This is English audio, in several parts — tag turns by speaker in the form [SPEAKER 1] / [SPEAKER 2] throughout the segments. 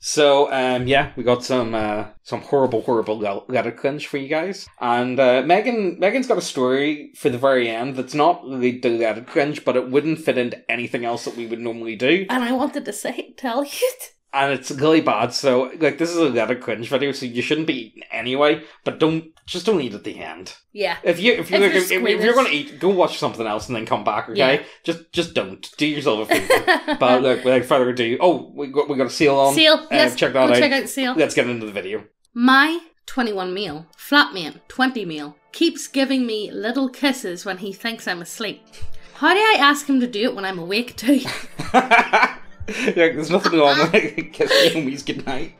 [SPEAKER 1] So, yeah, we got some horrible Reddit cringe for you guys. And Megan's got a story for the very end that's not really the Reddit cringe, but it wouldn't fit into anything else that we would normally do.
[SPEAKER 2] And I wanted to tell you it.
[SPEAKER 1] And it's really bad, so, like, this is a Reddit cringe video, so you shouldn't be eating anyway, but don't eat at the end.
[SPEAKER 2] Yeah.
[SPEAKER 1] If you're going to eat, go watch something else and then come back, okay? Yeah. Just don't. Do yourself a favor. But look, without further ado, we got a seal on.
[SPEAKER 2] Seal, yes.
[SPEAKER 1] Check that out.
[SPEAKER 2] Check out the seal.
[SPEAKER 1] Let's get into the video.
[SPEAKER 2] My 21 meal, flatmate 20 meal, keeps giving me little kisses when he thinks I'm asleep. How do I ask him to do it when I'm awake too?
[SPEAKER 1] There's nothing wrong with kissing homies goodnight.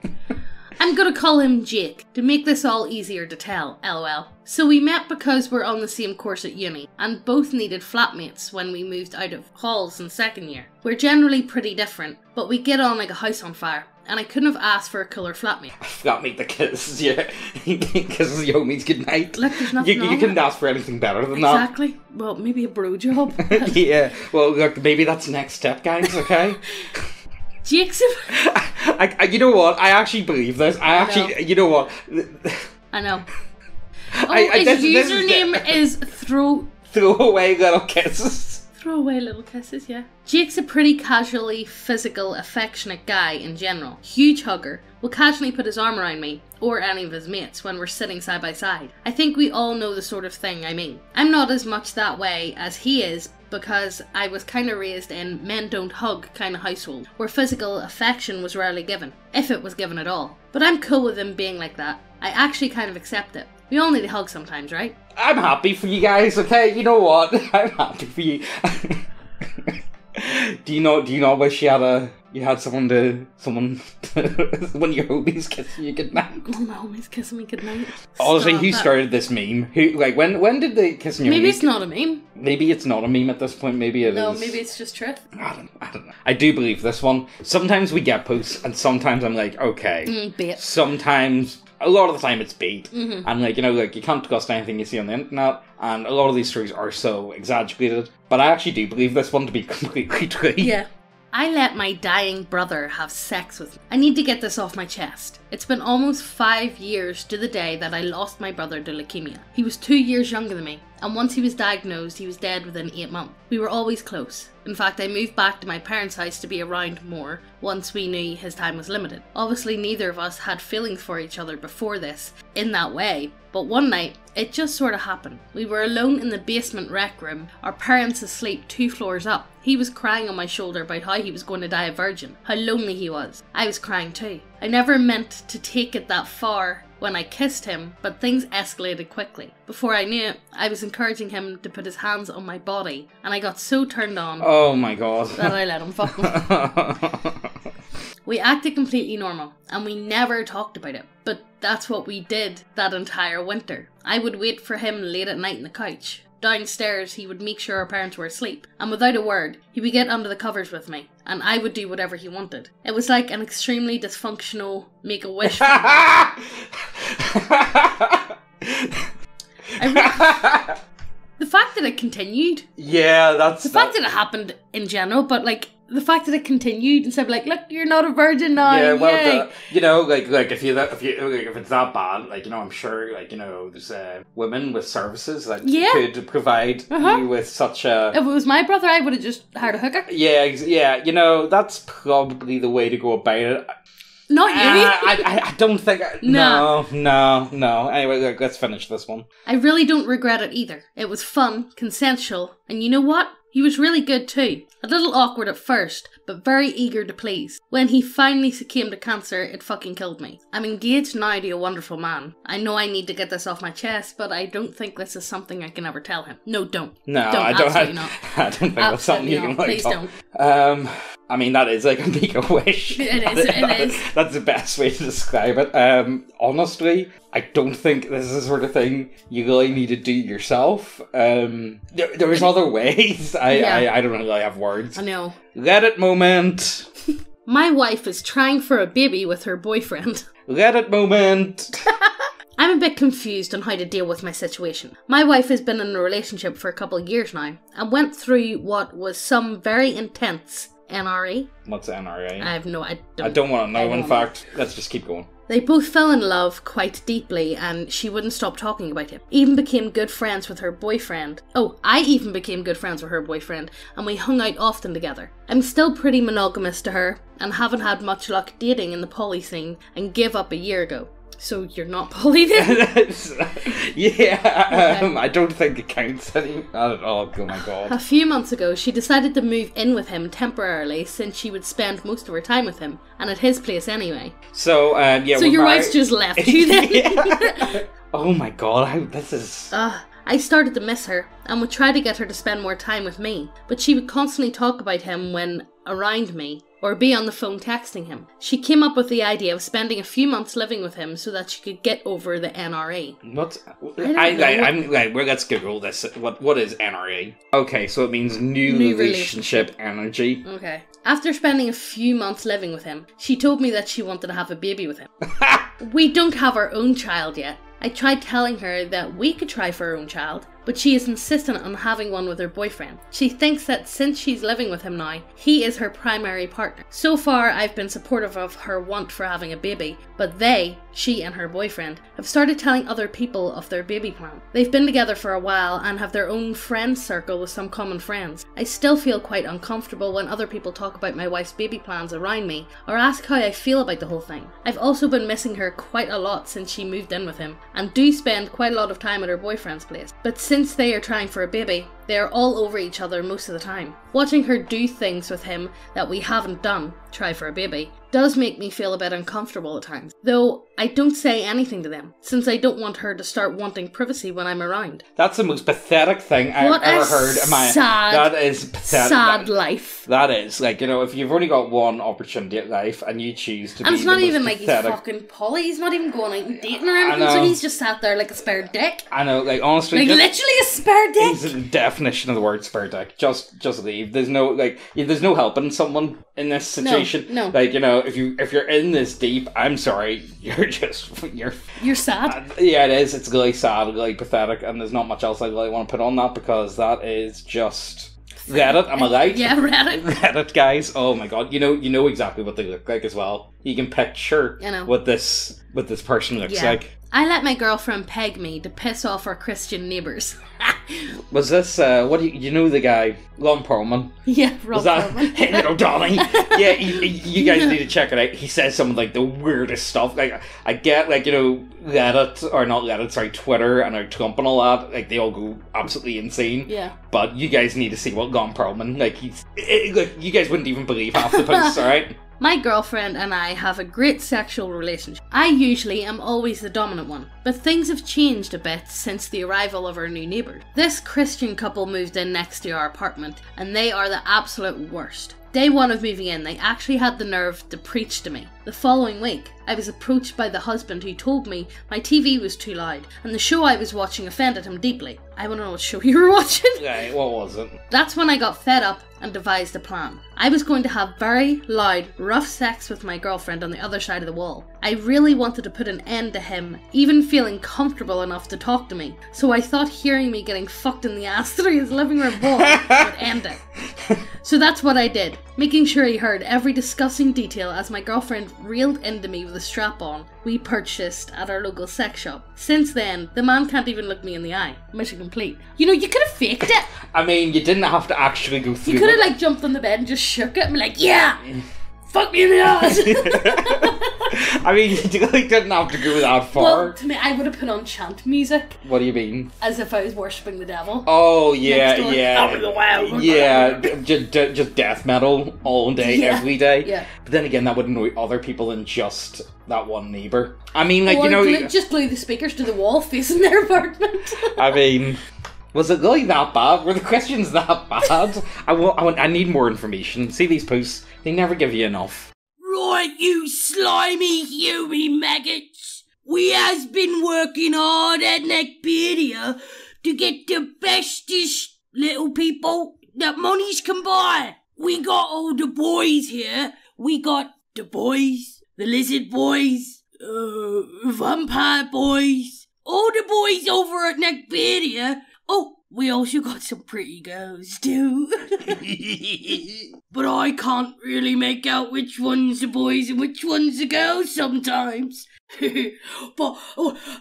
[SPEAKER 2] I'm gonna call him Jake, to make this all easier to tell, lol. So we met because we're on the same course at uni, and both needed flatmates when we moved out of halls in second year. We're generally pretty different, but we get on like a house on fire, and I couldn't have asked for a cooler flatmate.
[SPEAKER 1] Flatmate that kisses you, kisses your homies goodnight.
[SPEAKER 2] Look, there's nothing wrong.
[SPEAKER 1] You couldn't ask for anything better than that.
[SPEAKER 2] Exactly. Well, maybe a bro job.
[SPEAKER 1] Yeah, well, look, maybe that's the next step, guys, okay?
[SPEAKER 2] Jake's
[SPEAKER 1] you know what? I actually believe this. You know what?
[SPEAKER 2] I know. Oh, his username is throw
[SPEAKER 1] away little kisses.
[SPEAKER 2] Throw away little kisses, yeah. Jake's a pretty casually physical, affectionate guy in general. Huge hugger. Will casually put his arm around me, or any of his mates, when we're sitting side by side. I think we all know the sort of thing I mean. I'm not as much that way as he is, because I was kind of raised in men don't hug kind of household, where physical affection was rarely given, if it was given at all. But I'm cool with him being like that. I actually kind of accept it. We all need a hug sometimes, right?
[SPEAKER 1] I'm happy for you guys, okay? You know what? I'm happy for you. Do you not wish you had someone when your homies kissing you goodnight?
[SPEAKER 2] Oh, my homies kissing me goodnight.
[SPEAKER 1] Honestly, who started this meme? When did they kiss your homies?
[SPEAKER 2] Maybe it's not a meme.
[SPEAKER 1] Maybe it's not a meme at this point. Maybe it is.
[SPEAKER 2] No, maybe it's just truth.
[SPEAKER 1] I don't know. I do believe this one. Sometimes we get posts, and sometimes I'm like, okay.
[SPEAKER 2] Bait.
[SPEAKER 1] Sometimes, a lot of the time, it's bait.
[SPEAKER 2] Mm-hmm.
[SPEAKER 1] And you can't trust anything you see on the internet. And a lot of these stories are so exaggerated. But I actually do believe this one to be completely true.
[SPEAKER 2] Yeah. I let my dying brother have sex with me. I need to get this off my chest. It's been almost 5 years to the day that I lost my brother to leukemia. He was 2 years younger than me, and once he was diagnosed, he was dead within 8 months. We were always close. In fact, I moved back to my parents' house to be around more once we knew his time was limited. Obviously, neither of us had feelings for each other before this, in that way, but one night, it just sort of happened. We were alone in the basement rec room, our parents asleep 2 floors up. He was crying on my shoulder about how he was going to die a virgin, how lonely he was. I was crying too. I never meant to take it that far when I kissed him, but things escalated quickly. Before I knew it, I was encouraging him to put his hands on my body, and I got so turned on.
[SPEAKER 1] Oh my god.
[SPEAKER 2] That I let him fuck me. We acted completely normal, and we never talked about it, but that's what we did that entire winter. I would wait for him late at night on the couch. Downstairs, he would make sure our parents were asleep, and without a word, he would get under the covers with me, and I would do whatever he wanted. It was like an extremely dysfunctional Make-A-Wish family. The fact that it continued.
[SPEAKER 1] Yeah, that's...
[SPEAKER 2] The fact that it happened in general, but the fact that it continued instead of look, you're not a virgin now. Yeah, well,
[SPEAKER 1] if it's that bad, I'm sure, there's women with services that could provide you with such a...
[SPEAKER 2] If it was my brother, I would have just hired a hooker.
[SPEAKER 1] Yeah, that's probably the way to go about it.
[SPEAKER 2] Not you.
[SPEAKER 1] I don't think... No. Anyway, let's finish this one.
[SPEAKER 2] I really don't regret it either. It was fun, consensual, and you know what? He was really good too. A little awkward at first, but very eager to please. When he finally succumbed to cancer, it fucking killed me. I'm engaged now to a wonderful man. I know I need to get this off my chest, but I don't think this is something I can ever tell him. No, don't.
[SPEAKER 1] No,
[SPEAKER 2] I don't. Absolutely not.
[SPEAKER 1] I don't think that's something you can
[SPEAKER 2] Please don't.
[SPEAKER 1] I mean, that is like a Make-A-Wish.
[SPEAKER 2] It is. That's
[SPEAKER 1] the best way to describe it. Honestly, I don't think this is the sort of thing you really need to do yourself. There's other ways. I don't really have words.
[SPEAKER 2] I know.
[SPEAKER 1] Let it moment.
[SPEAKER 2] My wife is trying for a baby with her boyfriend.
[SPEAKER 1] Let it moment.
[SPEAKER 2] I'm a bit confused on how to deal with my situation. My wife has been in a relationship for a couple of years now, and went through what was some very intense NRE.
[SPEAKER 1] What's NRA?
[SPEAKER 2] I have no...
[SPEAKER 1] I don't want to know, in fact. Let's just keep going.
[SPEAKER 2] They both fell in love quite deeply, and she wouldn't stop talking about him. Even became good friends with her boyfriend. Oh, I even became good friends with her boyfriend, and we hung out often together. I'm still pretty monogamous to her, and haven't had much luck dating in the poly scene, and gave up a year ago. So you're not poly then?
[SPEAKER 1] Yeah, okay. I don't think it counts anymore. Oh my god.
[SPEAKER 2] A few months ago, she decided to move in with him temporarily since she would spend most of her time with him, and at his place anyway.
[SPEAKER 1] So, yeah.
[SPEAKER 2] So your wife's just left you then?
[SPEAKER 1] Yeah. Oh my god, this is...
[SPEAKER 2] I started to miss her, and would try to get her to spend more time with me, but she would constantly talk about him when around me, or be on the phone texting him. She came up with the idea of spending a few months living with him so that she could get over the NRA.
[SPEAKER 1] What? Let's Google this. What is NRA? Okay, so it means new relationship energy.
[SPEAKER 2] Okay. After spending a few months living with him, she told me that she wanted to have a baby with him. We don't have our own child yet. I tried telling her that we could try for our own child, but she is insistent on having one with her boyfriend. She thinks that since she's living with him now, he is her primary partner. So far, I've been supportive of her want for having a baby, but she and her boyfriend, have started telling other people of their baby plan. They've been together for a while and have their own friend circle with some common friends. I still feel quite uncomfortable when other people talk about my wife's baby plans around me, or ask how I feel about the whole thing. I've also been missing her quite a lot since she moved in with him, and do spend quite a lot of time at her boyfriend's place. But since they are trying for a baby, they are all over each other most of the time. Watching her do things with him that we haven't done, try for a baby, does make me feel a bit uncomfortable at times. Though I don't say anything to them, since I don't want her to start wanting privacy when I'm around.
[SPEAKER 1] That's the most pathetic thing I've ever heard in my... That is pathetic.
[SPEAKER 2] Sad life.
[SPEAKER 1] That is. Like, you know, if you've only got one opportunity at life and you choose to be...
[SPEAKER 2] And it's not even like
[SPEAKER 1] pathetic...
[SPEAKER 2] he's fucking poly, he's not even going out and dating or anything, so he's just sat there like a spare dick.
[SPEAKER 1] I know, like, honestly...
[SPEAKER 2] Like, literally a spare dick!
[SPEAKER 1] He's the definition of the word spare dick. Just leave. There's no, like, there's no helping someone in this situation.
[SPEAKER 2] No.
[SPEAKER 1] Like, you know, if you're in this deep, I'm sorry, you're
[SPEAKER 2] sad.
[SPEAKER 1] Yeah, it is. It's really sad, really pathetic, and there's not much else I really want to put on that, because that is just... Reddit, am I right?
[SPEAKER 2] Yeah, Reddit.
[SPEAKER 1] Reddit guys, oh my god, you know exactly what they look like as well. You can picture what this person looks like.
[SPEAKER 2] I let my girlfriend peg me to piss off our Christian neighbours.
[SPEAKER 1] Was this, what do you know the guy, Ron Perlman?
[SPEAKER 2] Yeah, Ron Perlman.
[SPEAKER 1] Hey, little Donnie. Yeah, you guys need to check it out. He says some of, like, the weirdest stuff. Like, I get, like, you know, Twitter and Trump and all that, like, they all go absolutely insane.
[SPEAKER 2] Yeah.
[SPEAKER 1] But you guys need to see what Ron Perlman, like, you guys wouldn't even believe half the posts, alright?
[SPEAKER 2] My girlfriend and I have a great sexual relationship. I usually am always the dominant one, but things have changed a bit since the arrival of our new neighbours. This Christian couple moved in next to our apartment, and they are the absolute worst. Day one of moving in, they actually had the nerve to preach to me. The following week, I was approached by the husband who told me my TV was too loud, and the show I was watching offended him deeply. I want to know what show you were watching.
[SPEAKER 1] Yeah, what was it?
[SPEAKER 2] That's when I got fed up and devised a plan. I was going to have very loud, rough sex with my girlfriend on the other side of the wall. I really wanted to put an end to him, even feeling comfortable enough to talk to me, so I thought hearing me getting fucked in the ass through his living room wall would end it. So that's what I did, making sure he heard every disgusting detail as my girlfriend reeled into me with a strap on we purchased at our local sex shop. Since then, the man can't even look me in the eye. Mission complete. You know, you could have faked it.
[SPEAKER 1] I mean, you didn't have to actually go through
[SPEAKER 2] You could have, like, jumped on the bed and just shook it and be like, yeah! Fuck me in the ass!
[SPEAKER 1] I mean, you really didn't have to go that far.
[SPEAKER 2] Well, to me, I would have put on chant music.
[SPEAKER 1] What do you mean?
[SPEAKER 2] As if I was worshipping the devil.
[SPEAKER 1] Oh, yeah.
[SPEAKER 2] Yeah,
[SPEAKER 1] just death metal all day, every day.
[SPEAKER 2] Yeah.
[SPEAKER 1] But then again, that would annoy other people than just that one neighbour. I mean, like,
[SPEAKER 2] just glue the speakers to the wall facing their apartment.
[SPEAKER 1] I mean... Was it really that bad? Were the questions that bad? I need more information. See these posts? They never give you enough.
[SPEAKER 3] Right, you slimy human maggots. We has been working hard at Neckbeardia to get the bestest little people that monies can buy. We got all the boys here. We got the boys, the lizard boys, vampire boys, all the boys over at Neckbeardia. Oh, we also got some pretty girls too. But I can't really make out which one's the boys and which one's the girls sometimes. But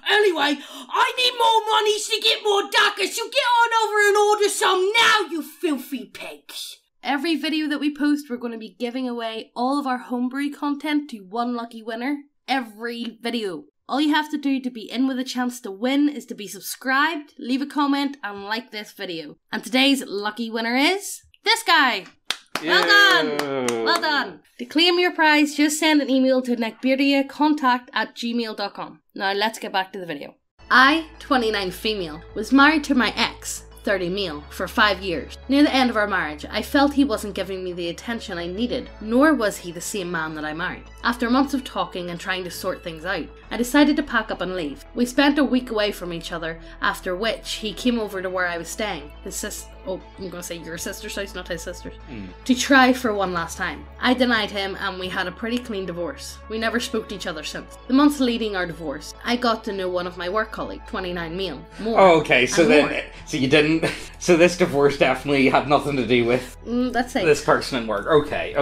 [SPEAKER 3] anyway, I need more monies to get more DACA, so get on over and order some now, you filthy pigs.
[SPEAKER 2] Every video that we post, we're going to be giving away all of our homebrew content to one lucky winner. Every video. All you have to do to be in with a chance to win is to be subscribed, leave a comment, and like this video. And today's lucky winner is this guy. Well done! Well done! To claim your prize, just send an email to neckbeardiacontact@gmail.com. Now let's get back to the video. I, 29 female, was married to my ex, 30 male, for 5 years. Near the end of our marriage, I felt he wasn't giving me the attention I needed, nor was he the same man that I married. After months of talking and trying to sort things out, I decided to pack up and leave. We spent a week away from each other, after which he came over to where I was staying, I'm going to say your sister's house, not his sister's, to try for one last time. I denied him and we had a pretty clean divorce. We never spoke to each other since. The months leading our divorce, I got to know one of my work colleagues, 29 male, more.
[SPEAKER 1] Oh, okay, so then,
[SPEAKER 2] more.
[SPEAKER 1] so you didn't, so this divorce definitely had nothing to do with
[SPEAKER 2] That's it.
[SPEAKER 1] this person in work. Okay.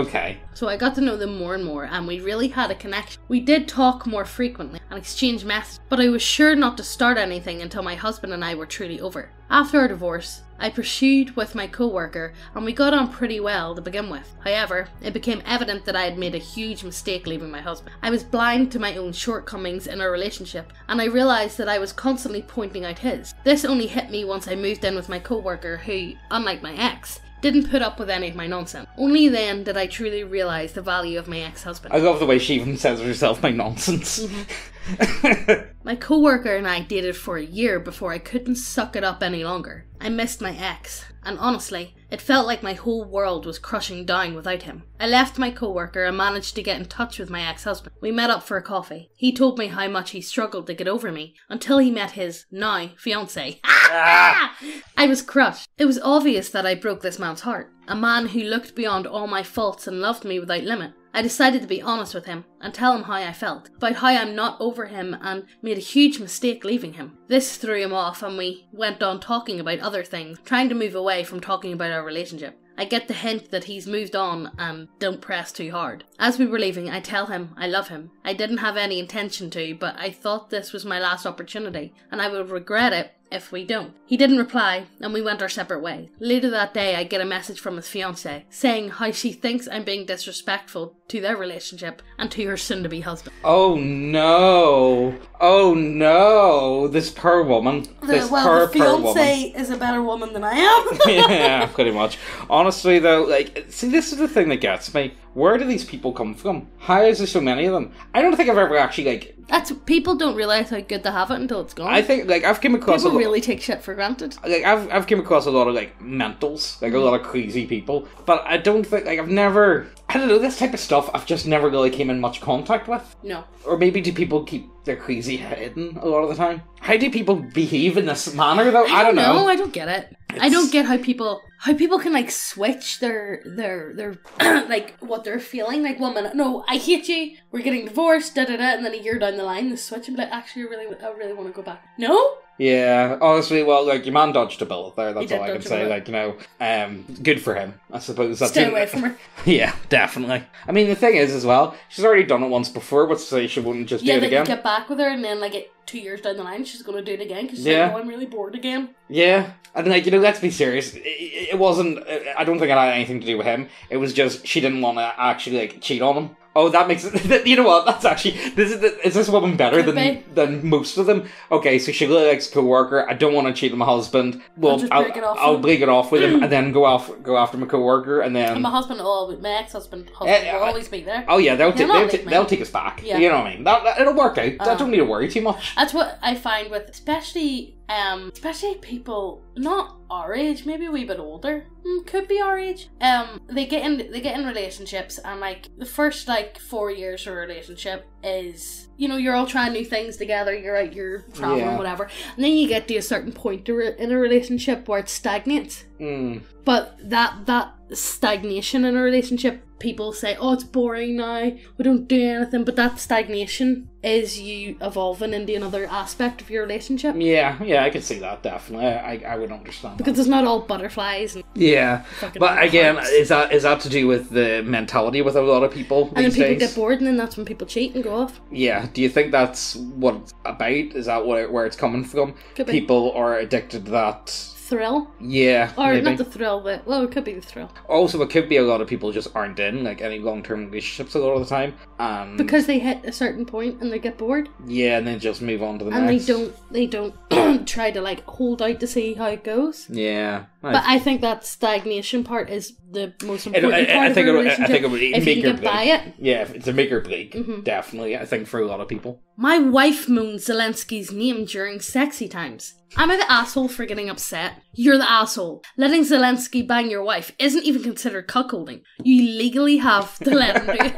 [SPEAKER 2] So I got to know them more and more, and we really had a connection. We did talk more frequently and exchange messages, but I was sure not to start anything until my husband and I were truly over. After our divorce, I pursued with my co-worker, and we got on pretty well to begin with. However, it became evident that I had made a huge mistake leaving my husband. I was blind to my own shortcomings in our relationship, and I realised that I was constantly pointing out his. This only hit me once I moved in with my co-worker who, unlike my ex, didn't put up with any of my nonsense. Only then did I truly realise the value of my ex-husband.
[SPEAKER 1] I love the way she even says herself, my nonsense.
[SPEAKER 2] My co-worker and I dated for a year before I couldn't suck it up any longer. I missed my ex, and honestly, it felt like my whole world was crushing down without him. I left my co-worker and managed to get in touch with my ex-husband. We met up for a coffee. He told me how much he struggled to get over me until he met his now fiancé. I was crushed. It was obvious that I broke this man's heart. A man who looked beyond all my faults and loved me without limit. I decided to be honest with him and tell him how I felt, about how I'm not over him and made a huge mistake leaving him. This threw him off and we went on talking about other things, trying to move away from talking about our relationship. I get the hint that he's moved on and don't press too hard. As we were leaving, I tell him I love him. I didn't have any intention to, but I thought this was my last opportunity and I would regret it if we don't. He didn't reply and we went our separate ways. Later that day I get a message from his fiancée saying how she thinks I'm being disrespectful to their relationship and to her soon-to-be husband.
[SPEAKER 1] Oh no, this poor woman.
[SPEAKER 2] The fiancée is a better woman than I am.
[SPEAKER 1] Yeah, pretty much. Honestly though, see, this is the thing that gets me. Where do these people come from? How is there so many of them? I don't think I've ever actually,
[SPEAKER 2] people don't realise how good they have it until it's gone.
[SPEAKER 1] I think, I've come across
[SPEAKER 2] people really take shit for granted.
[SPEAKER 1] I've come across a lot of, mentals, a lot of crazy people, but I don't think, I don't know, this type of stuff I've just never really came in much contact with.
[SPEAKER 2] No.
[SPEAKER 1] Or maybe do people keep their crazy hidden a lot of the time? How do people behave in this manner, though? I don't know.
[SPEAKER 2] I don't get it. I don't get how people can switch their what they're feeling. 1 minute, no, I hate you, we're getting divorced, and then a year down the line they switch and be like, actually I really want to go back. No?
[SPEAKER 1] Yeah, honestly, well, your man dodged a bullet there, that's
[SPEAKER 2] He
[SPEAKER 1] all I can
[SPEAKER 2] did
[SPEAKER 1] say.
[SPEAKER 2] dodge a
[SPEAKER 1] Good for him, I suppose.
[SPEAKER 2] Stay away from her.
[SPEAKER 1] Yeah, definitely. I mean, the thing is, as well, she's already done it once before, what's to say she wouldn't just do it again?
[SPEAKER 2] Yeah, get back with her, and then, 2 years down the line, she's going to do it again, because she's like, oh, I'm really bored again.
[SPEAKER 1] Yeah, and let's be serious, it wasn't, I don't think it had anything to do with him, it was just, she didn't want to actually, cheat on him. Oh, that makes it, you know what, that's actually, is this woman better than most of them? Okay, so she really likes a co-worker, I don't want to cheat on my husband, well, I'll break it off with him, and then go after my co-worker, and then...
[SPEAKER 2] And my ex-husband will always be there.
[SPEAKER 1] Oh yeah, they'll take us back,
[SPEAKER 2] yeah.
[SPEAKER 1] You know what I mean, it'll work out, I don't need to worry too much.
[SPEAKER 2] That's what I find with, especially people not our age, maybe a wee bit older, could be our age. They get in relationships, and the first 4 years of a relationship is, you're all trying new things together, you're out, you're traveling, whatever, and then you get to a certain point in a relationship where it stagnates. But that stagnation in a relationship. People say, oh, it's boring now, we don't do anything, but that stagnation is you evolving into another aspect of your relationship.
[SPEAKER 1] Yeah, I can see that, definitely. I would understand
[SPEAKER 2] because it's not all butterflies and
[SPEAKER 1] but again, is that to do with the mentality with a lot of people
[SPEAKER 2] and
[SPEAKER 1] these
[SPEAKER 2] then people
[SPEAKER 1] days?
[SPEAKER 2] get bored, and then that's when people cheat and go off.
[SPEAKER 1] Yeah, do you think that's what it's about? Is that where it's coming from?
[SPEAKER 2] Could be.
[SPEAKER 1] People are addicted to that
[SPEAKER 2] thrill.
[SPEAKER 1] Yeah,
[SPEAKER 2] or
[SPEAKER 1] maybe.
[SPEAKER 2] not the thrill, but well, it could be the thrill.
[SPEAKER 1] Also, it could be a lot of people just aren't in like any long-term relationships a lot of the time,
[SPEAKER 2] because they hit a certain point and they get bored.
[SPEAKER 1] Yeah, and then just move on to the
[SPEAKER 2] and
[SPEAKER 1] next.
[SPEAKER 2] they don't try to like hold out to see how it goes.
[SPEAKER 1] Yeah,
[SPEAKER 2] but I think that stagnation part is the most important part of a relationship.
[SPEAKER 1] I think it would
[SPEAKER 2] if
[SPEAKER 1] make
[SPEAKER 2] you
[SPEAKER 1] or
[SPEAKER 2] can get by
[SPEAKER 1] break.
[SPEAKER 2] it.
[SPEAKER 1] Yeah, it's a make or break. Definitely, I think for a lot of people.
[SPEAKER 2] My wife moaned Zelensky's name during sexy times. Am I the asshole for getting upset? You're the asshole. Letting Zelensky bang your wife isn't even considered cuckolding. You legally have to let him do it.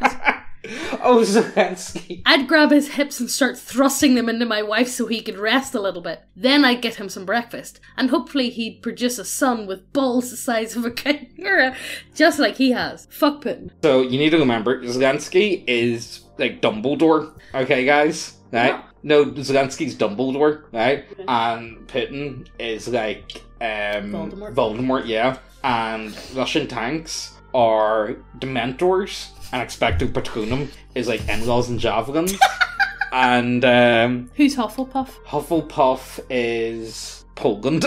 [SPEAKER 1] Oh, Zelensky.
[SPEAKER 2] I'd grab his hips and start thrusting them into my wife so he could rest a little bit. Then I'd get him some breakfast. And hopefully he'd produce a son with balls the size of a kangaroo, just like he has. Fuck Putin.
[SPEAKER 1] So, you need to remember, Zelensky is like Dumbledore. Okay, guys? Right? No, Zelensky's Dumbledore, right? Okay. And Putin is like Voldemort, yeah. And Russian tanks are Dementors, and Expecto Patronum is like in-laws and javelins. And
[SPEAKER 2] who's Hufflepuff?
[SPEAKER 1] Hufflepuff is Poland.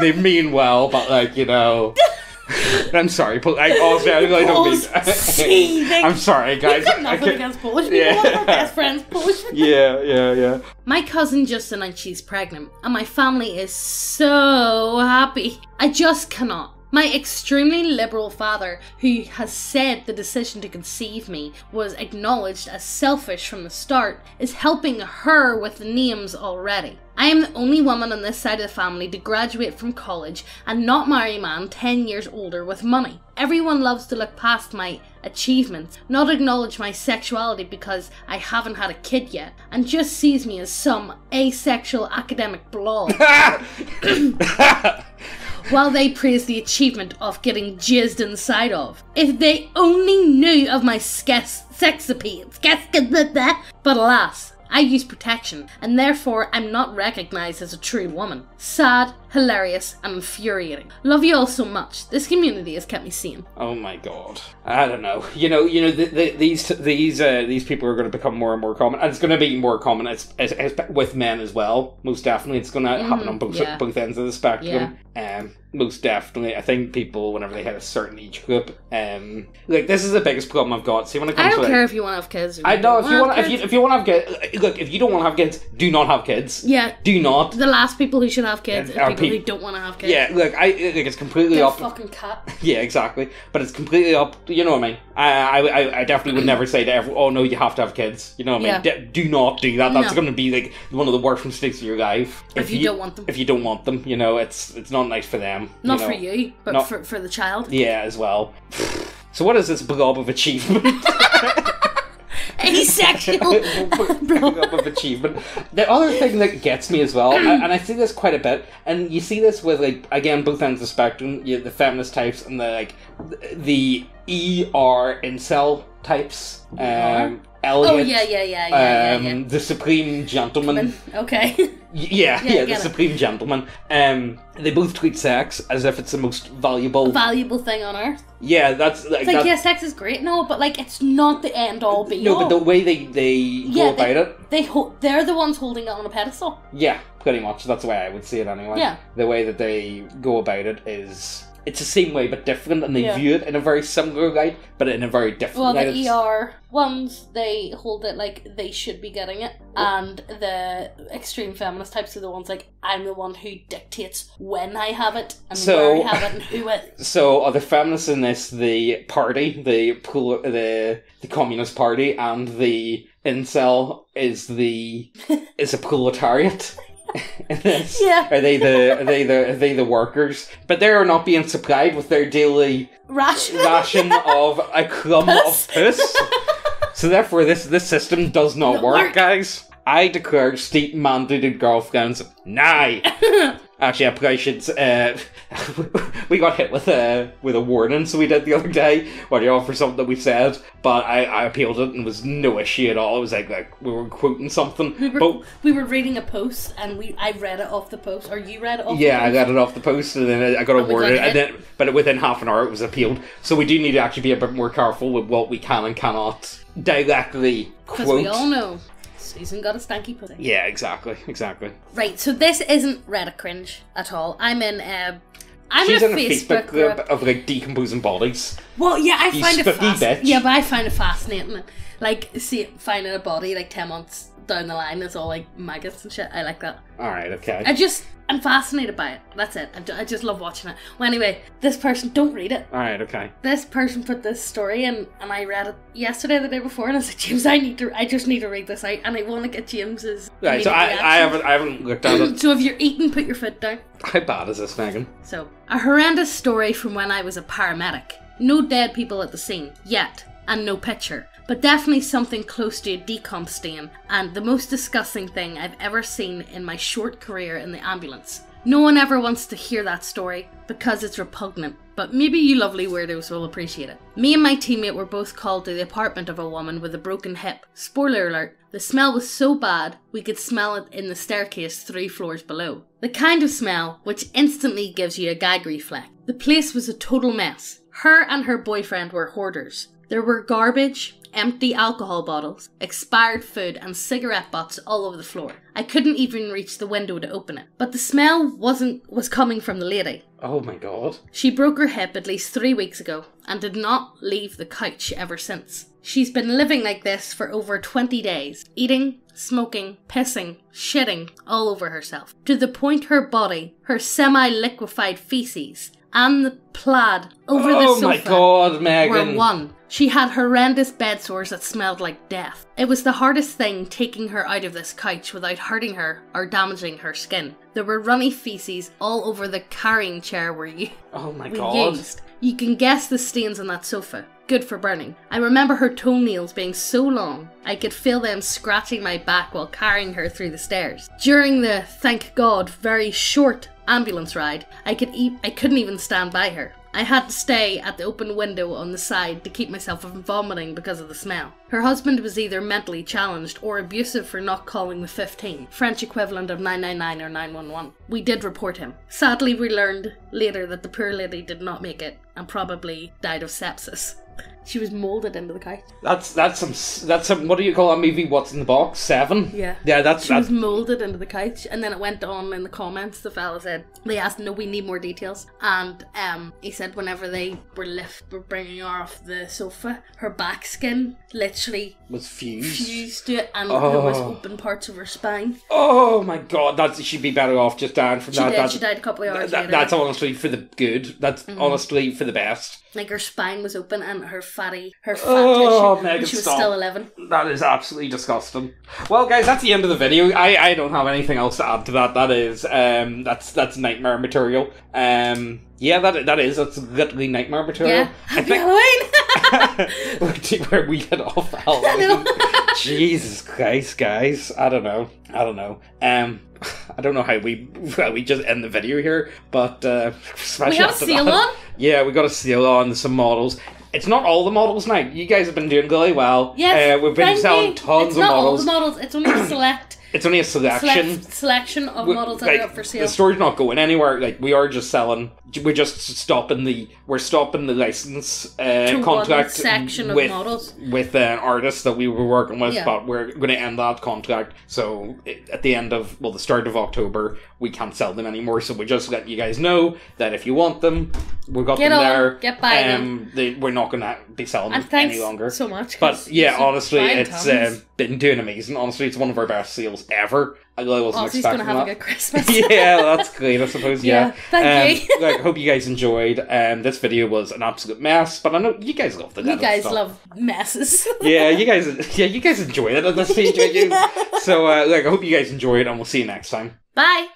[SPEAKER 1] they mean well, but like, you know. I'm sorry, I really don't mean. I'm sorry, guys.
[SPEAKER 2] You've got nothing against Polish people. One of our best friends, Polish people.
[SPEAKER 1] Yeah.
[SPEAKER 2] My cousin just announced she's pregnant, and my family is so happy. I just cannot. My extremely liberal father, who has said the decision to conceive me was acknowledged as selfish from the start, is helping her with the names already. I am the only woman on this side of the family to graduate from college and not marry a man 10 years older with money. Everyone loves to look past my achievements, not acknowledge my sexuality because I haven't had a kid yet, and just sees me as some asexual academic blob. While they praise the achievement of getting jizzed inside of. If they only knew of my sex appeal. But alas, I use protection, and therefore I'm not recognised as a true woman. Sad, hilarious, and infuriating. Love you all so much. This community has kept me sane.
[SPEAKER 1] Oh my god. I don't know. These people are going to become more and more common, and it's going to be more common as with men as well. Most definitely, it's going to happen on both ends of the spectrum. Most definitely, I think people, whenever they hit a certain age group, like this is the biggest problem I've got. See, when it comes
[SPEAKER 2] I don't
[SPEAKER 1] to
[SPEAKER 2] care if you want to have kids.
[SPEAKER 1] I know if you want to have kids. Look, if you don't want to have kids, do not have kids.
[SPEAKER 2] Yeah,
[SPEAKER 1] do not.
[SPEAKER 2] The last people who should have kids are people who don't want to have kids.
[SPEAKER 1] Yeah, look, it's completely
[SPEAKER 2] Get
[SPEAKER 1] up.
[SPEAKER 2] a fucking cat.
[SPEAKER 1] Yeah, exactly. But it's completely up. You know what I mean? I definitely would never say to everyone, "Oh no, you have to have kids." You know what I mean? Do not do that. That's going to be like one of the worst mistakes of your life.
[SPEAKER 2] If you don't want them.
[SPEAKER 1] If you don't want them, you know, it's not nice for them.
[SPEAKER 2] Not for you, but for the child.
[SPEAKER 1] Yeah, as well. So what is this blob of achievement?
[SPEAKER 2] Asexual
[SPEAKER 1] blob of achievement. The other thing that gets me as well, and I see this quite a bit, and you see this with like again both ends of the spectrum, the feminist types and the incel types. Elliot, the Supreme Gentleman.
[SPEAKER 2] Okay.
[SPEAKER 1] The Supreme Gentleman. They both treat sex as if it's the most valuable
[SPEAKER 2] thing on earth.
[SPEAKER 1] Yeah, that's like.
[SPEAKER 2] It's like, sex is great, but like it's not the end all be all.
[SPEAKER 1] No, but the way they go about it,
[SPEAKER 2] they're the ones holding it on a pedestal.
[SPEAKER 1] Yeah, pretty much. That's the way I would see it anyway.
[SPEAKER 2] Yeah.
[SPEAKER 1] The way that they go about it is. It's the same way but different, and they view it in a very similar light, but in a very different light.
[SPEAKER 2] Well, the ER ones, they hold it like they should be getting it, and the extreme feminist types are the ones like, I'm the one who dictates when I have it, and where I have it, and who it.
[SPEAKER 1] So, are the feminists in this the party, the Communist Party, and the incel is a proletariat?
[SPEAKER 2] Yeah.
[SPEAKER 1] Are they the workers? But they are not being supplied with their daily ration of a crumb of puss. So therefore this system does not work, guys. I declare state mandated girlfriends now. Actually, I probably should. We got hit with a warning, so we did the other day when you offer something that we said, but I appealed it and it was no issue at all. It was like we were quoting something.
[SPEAKER 2] We were reading a post and I read it off the post, or you read it off.
[SPEAKER 1] Yeah,
[SPEAKER 2] the post.
[SPEAKER 1] I got it off the post, and then I got a warning, but within half an hour it was appealed. So we do need to actually be a bit more careful with what we can and cannot directly quote.
[SPEAKER 2] Because we all know Susan got a stanky pudding.
[SPEAKER 1] Yeah, exactly.
[SPEAKER 2] Right, so this isn't Reddit cringe at all. I'm in a
[SPEAKER 1] Facebook group of like decomposing bodies.
[SPEAKER 2] Well, yeah, I find it
[SPEAKER 1] fascinating.
[SPEAKER 2] Yeah, but I find it fascinating. Like, finding a body like 10 months down the line is all like maggots and shit. I like that.
[SPEAKER 1] Alright, okay.
[SPEAKER 2] I'm fascinated by it. That's it. I just love watching it. Well, anyway, this person, don't read it.
[SPEAKER 1] Alright, okay.
[SPEAKER 2] This person put this story in, and I read it yesterday, the day before, and I was like, James, I just need to read this out, and I want to get James's.
[SPEAKER 1] Right, so I haven't looked at it.
[SPEAKER 2] So if you're eating, put your foot down.
[SPEAKER 1] How bad is this, Megan?
[SPEAKER 2] So, a horrendous story from when I was a paramedic. No dead people at the scene, yet, and no picture. But definitely something close to a decomp stain, and the most disgusting thing I've ever seen in my short career in the ambulance. No one ever wants to hear that story, because it's repugnant, but maybe you lovely weirdos will appreciate it. Me and my teammate were both called to the apartment of a woman with a broken hip. Spoiler alert, the smell was so bad, we could smell it in the staircase 3 floors below. The kind of smell which instantly gives you a gag reflex. The place was a total mess. Her and her boyfriend were hoarders. There were garbage, empty alcohol bottles, expired food and cigarette butts all over the floor. I couldn't even reach the window to open it. But the smell was coming from the lady.
[SPEAKER 1] Oh my god.
[SPEAKER 2] She broke her hip at least 3 weeks ago and did not leave the couch ever since. She's been living like this for over 20 days, eating, smoking, pissing, shitting all over herself, to the point her body, her semi-liquefied feces, and the plaid over the sofa
[SPEAKER 1] my god, Megan.
[SPEAKER 2] were one. She had horrendous bed sores that smelled like death. It was the hardest thing taking her out of this couch without hurting her or damaging her skin. There were runny feces all over the carrying chair we used. You can guess the stains on that sofa. Good for burning. I remember her toenails being so long, I could feel them scratching my back while carrying her through the stairs. During the, thank God, very short ambulance ride, I couldn't even stand by her. I had to stay at the open window on the side to keep myself from vomiting because of the smell. Her husband was either mentally challenged or abusive for not calling the 15, French equivalent of 999 or 911. We did report him. Sadly, we learned later that the poor lady did not make it and probably died of sepsis. She was moulded into the couch. That's some. What do you call that movie? What's in the Box? 7. Yeah. Yeah. She was moulded into the couch, and then it went on in the comments. The fella said they asked, "No, we need more details." And he said whenever they were bringing her off the sofa, her back skin literally
[SPEAKER 1] was fused
[SPEAKER 2] to it, and there was open parts of her spine.
[SPEAKER 1] Oh my god! She'd be better off just dying from that.
[SPEAKER 2] She died a couple of hours later.
[SPEAKER 1] That's honestly for the good. That's honestly for the best.
[SPEAKER 2] Like her spine was open and her fat tissue.
[SPEAKER 1] Megan,
[SPEAKER 2] she was still 11.
[SPEAKER 1] That is absolutely disgusting. Well, guys, that's the end of the video. I don't have anything else to add to that. That is that's nightmare material. That's literally nightmare material.
[SPEAKER 2] Yeah, happy Halloween.
[SPEAKER 1] Where we get off Halloween. Jesus Christ, guys. I don't know. I don't know how we just end the video here, but
[SPEAKER 2] we have a sale on.
[SPEAKER 1] Yeah, we got a sale on some models. It's not all the models now. You guys have been doing really well.
[SPEAKER 2] Yes,
[SPEAKER 1] we've been selling tons of models. It's not all the
[SPEAKER 2] models. It's only a select.
[SPEAKER 1] It's only a selection
[SPEAKER 2] of models that are up for sale.
[SPEAKER 1] The store's not going anywhere. Like, we are just selling. We're just stopping the license contract
[SPEAKER 2] section of models
[SPEAKER 1] with an artist that we were working with, but we're going to end that contract. So at the end of the start of October, we can't sell them anymore. So we just let you guys know that if you want them, we've got them there.
[SPEAKER 2] Get by them.
[SPEAKER 1] We're not going to be selling them any longer.
[SPEAKER 2] So much.
[SPEAKER 1] But yeah, honestly, it's been doing amazing. Honestly, it's one of our best sales ever. I really wasn't expecting that.
[SPEAKER 2] He's going to have a good Christmas.
[SPEAKER 1] Yeah, that's great, I suppose. Yeah.
[SPEAKER 2] Thank you.
[SPEAKER 1] I hope you guys enjoyed. This video was an absolute mess, but I know you guys love the
[SPEAKER 2] You guys love messes.
[SPEAKER 1] Yeah, you guys enjoyed it at this stage. So, I hope you guys enjoyed, and we'll see you next time.
[SPEAKER 2] Bye.